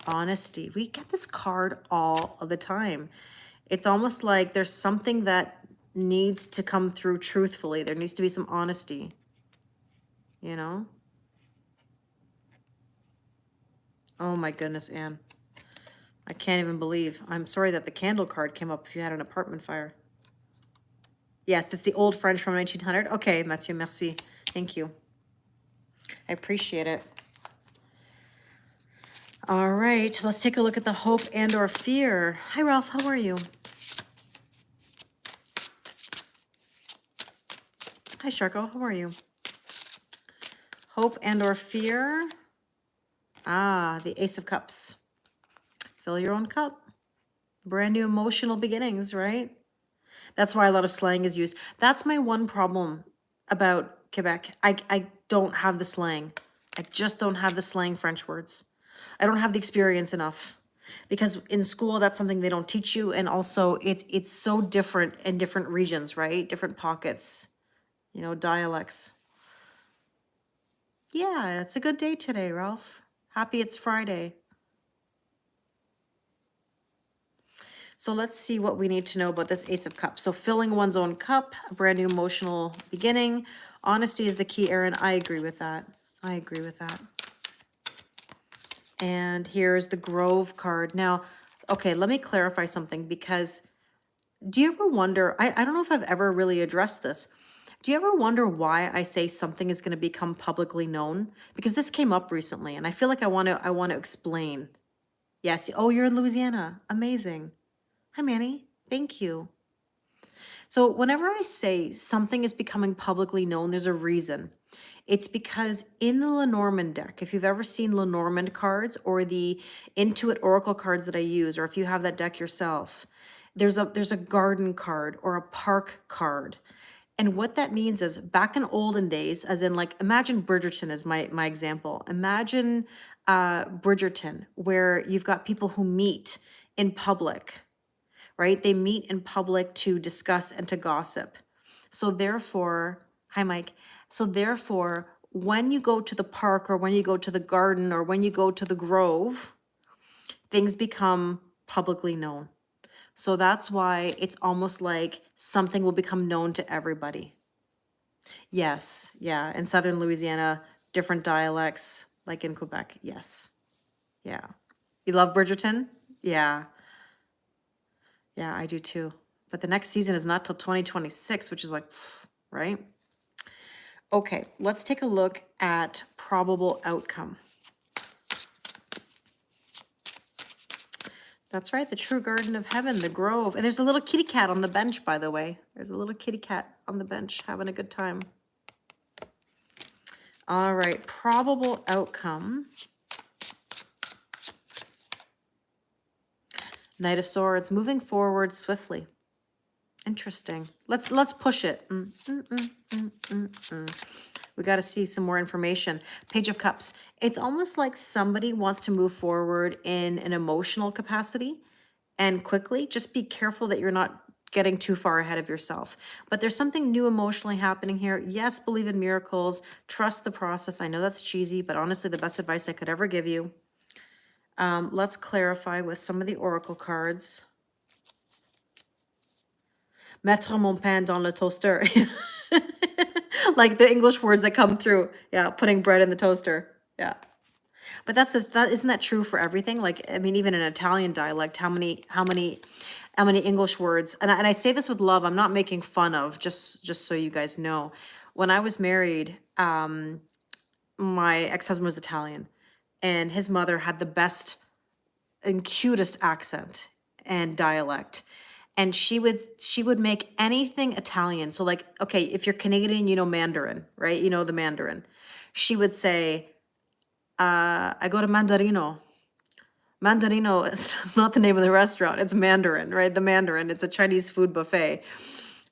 honesty. We get this card all of the time. It's almost like there's something that needs to come through truthfully. There needs to be some honesty, you know? Oh my goodness, Anne. I can't even believe. I'm sorry that the candle card came up if you had an apartment fire. Yes, it's the old French from 1900. Okay, Mathieu, merci. Thank you. I appreciate it. All right, let's take a look at the hope and or fear. Hi, Ralph, how are you? Hi, Sharko, how are you? Hope and or fear. Ah, the Ace of Cups. Fill your own cup. Brand new emotional beginnings, right? That's why a lot of slang is used. That's my one problem about Quebec. I don't have the slang. I just don't have the slang French words. I don't have the experience enough. Because in school, that's something they don't teach you. And also, it's so different in different regions, right? Different pockets, you know, dialects. Yeah, it's a good day today, Ralph. Happy it's Friday. So let's see what we need to know about this Ace of Cups. So filling one's own cup, a brand new emotional beginning. Honesty is the key, Erin. I agree with that. I agree with that. And here's the Grove card. Now, okay, let me clarify something, because do you ever wonder, I don't know if I've ever really addressed this. Do you ever wonder why I say something is going to become publicly known? Because this came up recently and I feel like I want to explain. Yes. Oh, you're in Louisiana. Amazing. Hi, Manny. Thank you. So whenever I say something is becoming publicly known, there's a reason. It's because in the Lenormand deck, if you've ever seen Lenormand cards or the Intuit Oracle cards that I use, or if you have that deck yourself, there's a garden card or a park card. And what that means is, back in olden days, as in, like, imagine Bridgerton as my example. Imagine Bridgerton, where you've got people who meet in public, right? They meet in public to discuss and to gossip. So therefore, hi, Mike. So therefore, when you go to the park or when you go to the garden or when you go to the grove, things become publicly known. So that's why it's almost like something will become known to everybody. Yes, yeah. In southern Louisiana, different dialects, like in Quebec. Yes, yeah. You love Bridgerton? Yeah, yeah, I do too. But the next season is not till 2026, which is like, right? Okay, let's take a look at probable outcome. That's right, the true garden of heaven, the grove. And there's a little kitty cat on the bench, by the way. There's a little kitty cat on the bench having a good time. All right, probable outcome. Knight of Swords, moving forward swiftly. Interesting. Let's push it. We got to see some more information. Page of Cups. It's almost like somebody wants to move forward in an emotional capacity and quickly. Just be careful that you're not getting too far ahead of yourself. But there's something new emotionally happening here. Yes, believe in miracles. Trust the process. I know that's cheesy, but honestly, the best advice I could ever give you. Let's clarify with some of the oracle cards. Mettre mon pain dans le toaster. Like the English words that come through. Yeah, putting bread in the toaster. Yeah. But isn't that true for everything? Like, I mean, even in Italian dialect, how many English words, and I say this with love, I'm not making fun of, just so you guys know. When I was married, my ex-husband was Italian, and his mother had the best and cutest accent and dialect. And she would make anything Italian. So, like, okay, if you're Canadian, you know Mandarin, right? You know the Mandarin. She would say, I go to Mandarino. Mandarino is not the name of the restaurant. It's Mandarin, right? The Mandarin. It's a Chinese food buffet.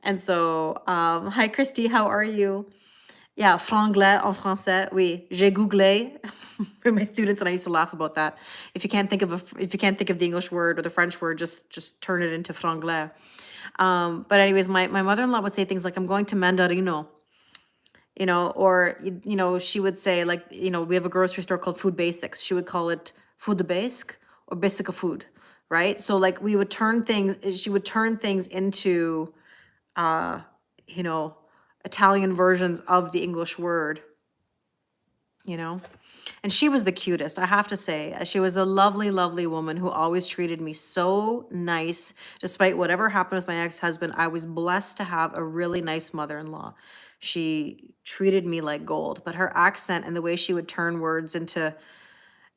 And so, hi, Christy, how are you? Yeah, franglais en français. Oui, j'ai googlé for my students, and I used to laugh about that. If you can't think of if you can't think of the English word or the French word, just turn it into franglais. But anyways, my mother-in-law would say things like, "I'm going to Mandarino," or she would say, like, we have a grocery store called Food Basics. She would call it Food de Basic or Basic Food, right? So like she would turn things into you know, Italian versions of the English word, And she was the cutest, I have to say. She was a lovely, lovely woman who always treated me so nice. Despite whatever happened with my ex-husband, I was blessed to have a really nice mother-in-law. She treated me like gold, but her accent and the way she would turn words into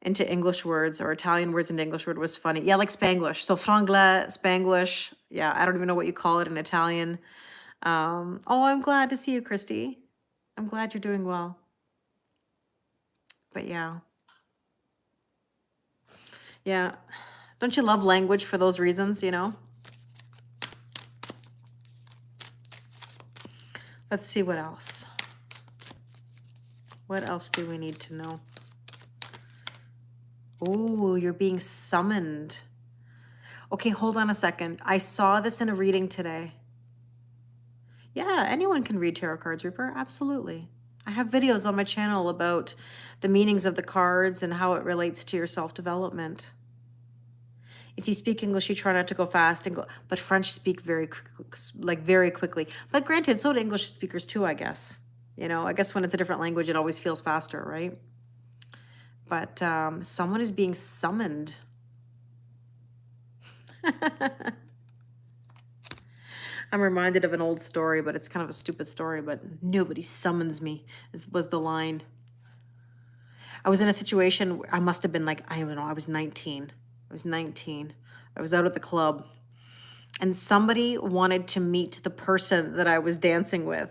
English words or Italian words into English word was funny. Yeah, like Spanglish. So franglais, Spanglish. Yeah, I don't even know what you call it in Italian. Oh, I'm glad to see you, Christy. I'm glad you're doing well. But yeah. Yeah. Don't you love language for those reasons, Let's see what else. What else do we need to know? Oh, you're being summoned. Okay, hold on a second. I saw this in a reading today. Yeah, anyone can read tarot cards, Reaper. Absolutely. I have videos on my channel about the meanings of the cards and how it relates to your self-development. If you speak English, you try not to go fast but French speak very quickly. But granted, so do English speakers too, I guess. I guess when it's a different language, it always feels faster, right? But someone is being summoned. I'm reminded of an old story, but it's kind of a stupid story, but nobody summons me, was the line. I was in a situation where I must have been like, I don't know, I was 19. I was out at the club, and somebody wanted to meet the person that I was dancing with.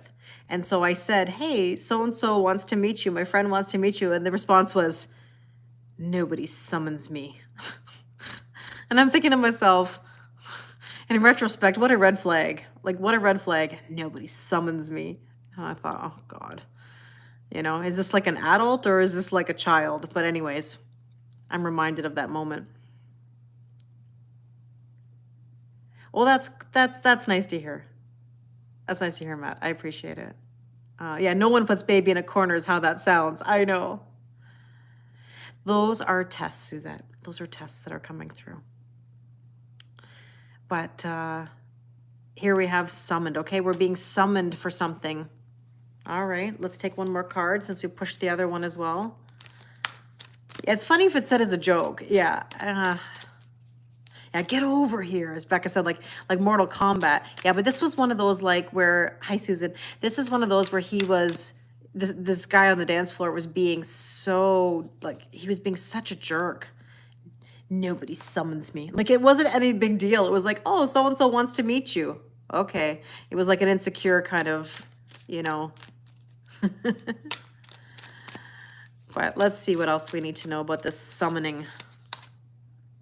And so I said, hey, so-and-so wants to meet you. My friend wants to meet you. And the response was, nobody summons me. And I'm thinking to myself, in retrospect, what a red flag. Like, what a red flag. Nobody summons me. And I thought, oh, God. Is this like an adult or is this like a child? But anyways, I'm reminded of that moment. Well, that's nice to hear. That's nice to hear, Matt. I appreciate it. Yeah, no one puts baby in a corner is how that sounds. I know. Those are tests, Suzette. Those are tests that are coming through. But here we have summoned. Okay, we're being summoned for something. All right, let's take one more card since we pushed the other one as well. Yeah, it's funny if it's said as a joke. Yeah. Yeah, get over here, as Becca said, like Mortal Kombat. Yeah, but this was one of those hi, Susan. This is one of those where he was, this guy on the dance floor was being so, he was being such a jerk. Nobody summons me. It wasn't any big deal. It was like, oh, so-and-so wants to meet you. Okay. It was like an insecure kind of, But let's see what else we need to know about this summoning.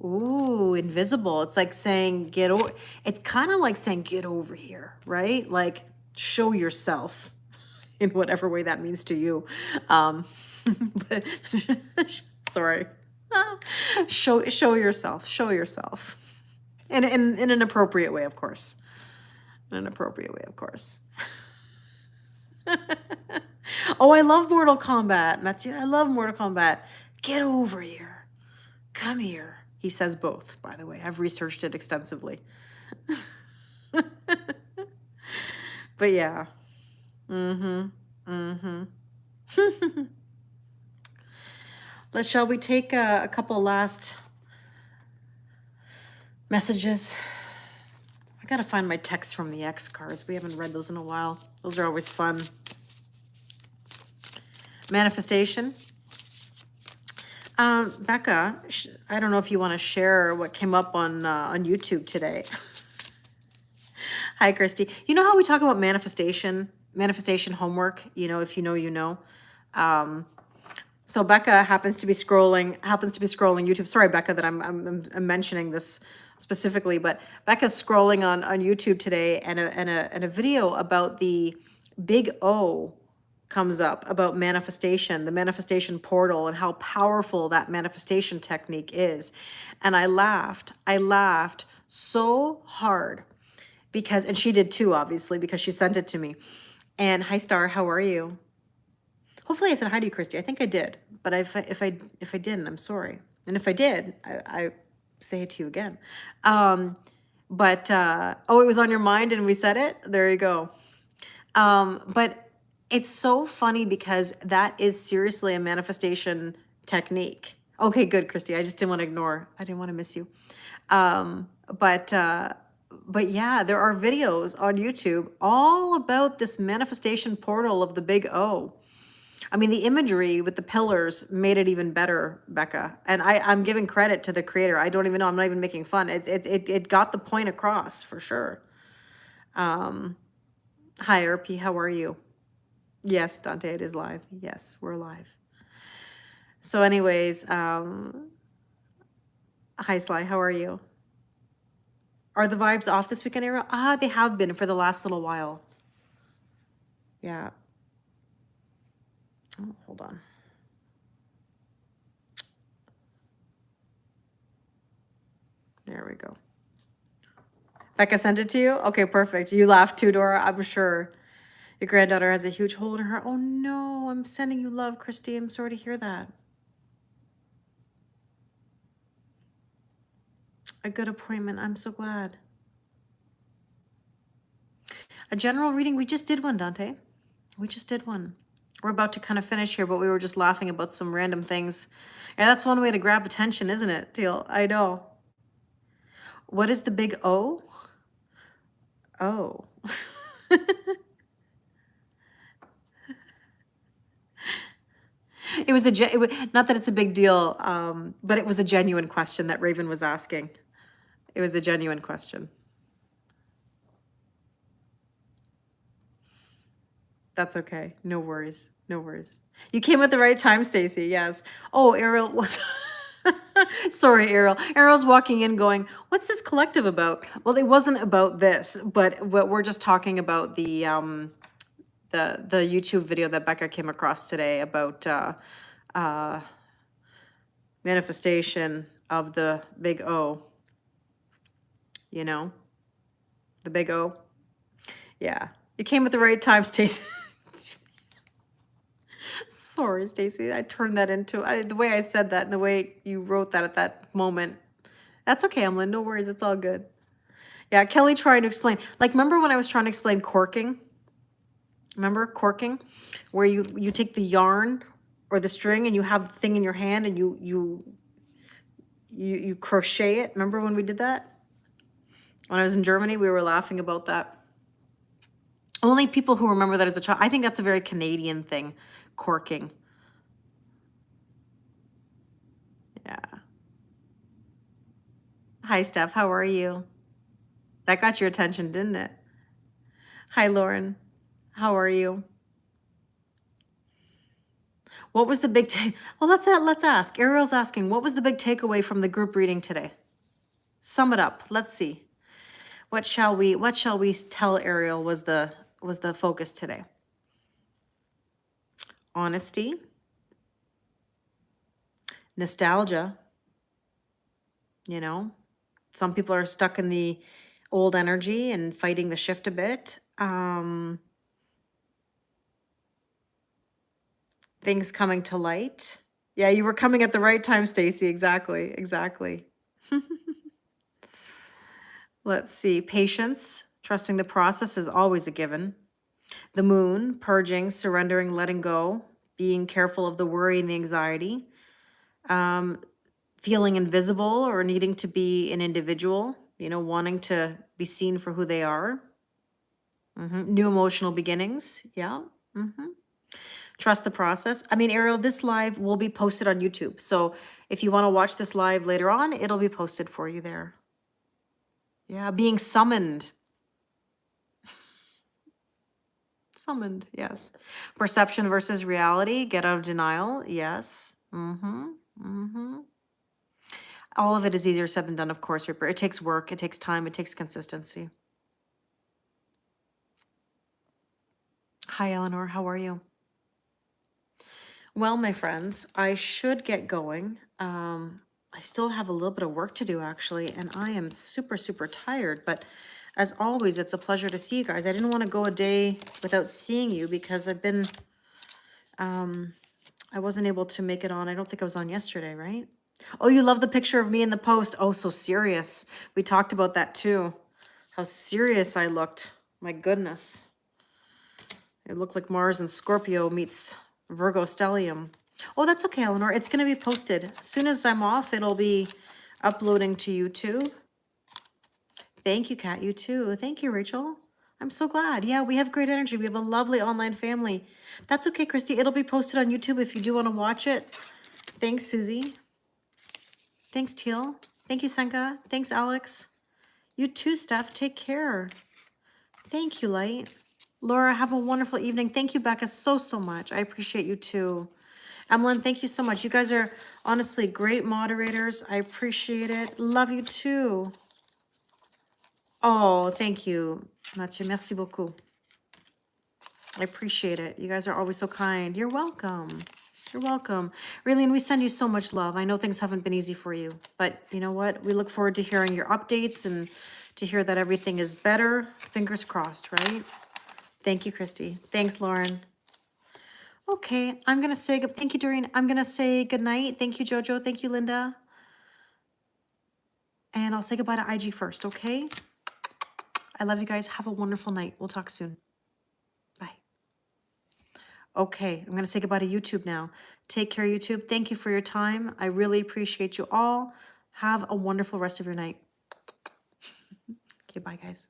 Ooh, invisible. It's like saying, it's kind of like saying, get over here, right? Like, show yourself in whatever way that means to you. But sorry. Show yourself. In an appropriate way, of course. In an appropriate way, of course. Oh, I love Mortal Kombat, Matthew. I love Mortal Kombat. Get over here. Come here. He says both, by the way. I've researched it extensively. But yeah. Shall we take a couple last messages? I gotta find my texts from the X cards. We haven't read those in a while. Those are always fun. Manifestation. Becca, I don't know if you want to share what came up on YouTube today. Hi, Christy. You know how we talk about manifestation homework? If you know, you know. So Becca happens to be scrolling YouTube. Sorry, Becca, that I'm mentioning this specifically, but Becca's scrolling on YouTube today, and a video about the big O comes up, about manifestation, the manifestation portal, and how powerful that manifestation technique is. And I laughed so hard because, and she did too, obviously, because she sent it to me. And hi, Star, how are you? Hopefully I said hi to you, Christy. I think I did, but if I didn't, I'm sorry. And if I did, I say it to you again. But oh, it was on your mind and we said it. There you go. But it's so funny because that is seriously a manifestation technique. Okay, good, Christy. I just didn't want to ignore. I didn't want to miss you. But yeah, there are videos on YouTube all about this manifestation portal of the big O. I mean, the imagery with the pillars made it even better, Becca. And I'm giving credit to the creator. I don't even know. I'm not even making fun. It got the point across for sure. Hi, RP. How are you? Yes, Dante, it is live. Yes, we're live. So anyways, hi, Sly. How are you? Are the vibes off this weekend, Ariel? They have been for the last little while. Yeah. Oh, hold on. There we go. Becca sent it to you? Okay, perfect. You laughed too, Dora, I'm sure. Your granddaughter has a huge hole in her heart. Oh no, I'm sending you love, Christy. I'm sorry to hear that. A good appointment. I'm so glad. A general reading. We just did one, Dante. We just did one. We're about to kind of finish here, but we were just laughing about some random things. And that's one way to grab attention, isn't it, Teal? I know. What is the big O? Oh. It was not that it's a big deal, but it was a genuine question that Raven was asking. It was a genuine question. That's okay. No worries. No worries. You came at the right time, Stacy. Yes. Oh, Ariel was. Sorry, Ariel. Ariel's walking in going, what's this collective about? Well, it wasn't about this, but we're just talking about the YouTube video that Becca came across today about manifestation of the big O. You know, the big O. Yeah, you came at the right time, Stacy. Sorry, Stacy. I turned that into the way I said that and the way you wrote that at that moment. That's okay, Emlyn. No worries. It's all good. Yeah, Kelly trying to explain. Like, remember when I was trying to explain corking? Remember corking, where you take the yarn or the string and you have the thing in your hand and you crochet it. Remember when we did that? When I was in Germany, we were laughing about that. Only people who remember that as a child. I think that's a very Canadian thing, corking. Yeah. Hi, Steph. How are you? That got your attention, didn't it? Hi, Lauren. How are you? What was the big take? Well, let's ask. Ariel's asking, what was the big takeaway from the group reading today? Sum it up. Let's see. What shall we tell Ariel was the focus today? Honesty, nostalgia. You know, some people are stuck in the old energy and fighting the shift a bit. Things coming to light. Yeah, you were coming at the right time, Stacy. Exactly. Let's see. Patience, trusting the process is always a given. The moon, purging, surrendering, letting go, being careful of the worry and the anxiety. Feeling invisible or needing to be an individual, you know, wanting to be seen for who they are. New emotional beginnings. Yeah. Trust the process. I mean, Ariel, this live will be posted on YouTube. So if you want to watch this live later on, it'll be posted for you there. Yeah, being summoned. Summoned, yes. Perception versus reality, get out of denial, yes. All of it is easier said than done, of course, Reaper. It takes work, it takes time, it takes consistency. Hi, Eleanor, how are you? Well, my friends, I should get going. I still have a little bit of work to do, actually, and I am super, super tired. But as always, it's a pleasure to see you guys. I didn't want to go a day without seeing you because I've been, I wasn't able to make it on. I don't think I was on yesterday, right? Oh, you love the picture of me in the post. Oh, so serious. We talked about that too. How serious I looked. My goodness. It looked like Mars and Scorpio meets Virgo stellium. Oh, that's okay, Eleanor. It's going to be posted. As soon as I'm off, it'll be uploading to YouTube. Thank you, Kat. You too. Thank you, Rachel. I'm so glad. Yeah, we have great energy. We have a lovely online family. That's okay, Christy. It'll be posted on YouTube if you do want to watch it. Thanks, Susie. Thanks, Teal. Thank you, Senka. Thanks, Alex. You too, Steph. Take care. Thank you, Light. Laura, have a wonderful evening. Thank you, Becca, so, so much. I appreciate you too. Emlyn, thank you so much. You guys are honestly great moderators. I appreciate it. Love you too. Oh, thank you, Mathieu. Merci beaucoup. I appreciate it. You guys are always so kind. You're welcome. You're welcome. Raylene, we send you so much love. I know things haven't been easy for you, but you know what? We look forward to hearing your updates and to hear that everything is better. Fingers crossed, right? Thank you, Christy. Thanks, Lauren. Okay, I'm going to say, thank you, Doreen. I'm going to say good night. Thank you, Jojo. Thank you, Linda. And I'll say goodbye to IG first, okay? I love you guys. Have a wonderful night. We'll talk soon. Bye. Okay, I'm going to say goodbye to YouTube now. Take care, YouTube. Thank you for your time. I really appreciate you all. Have a wonderful rest of your night. Okay, bye, guys.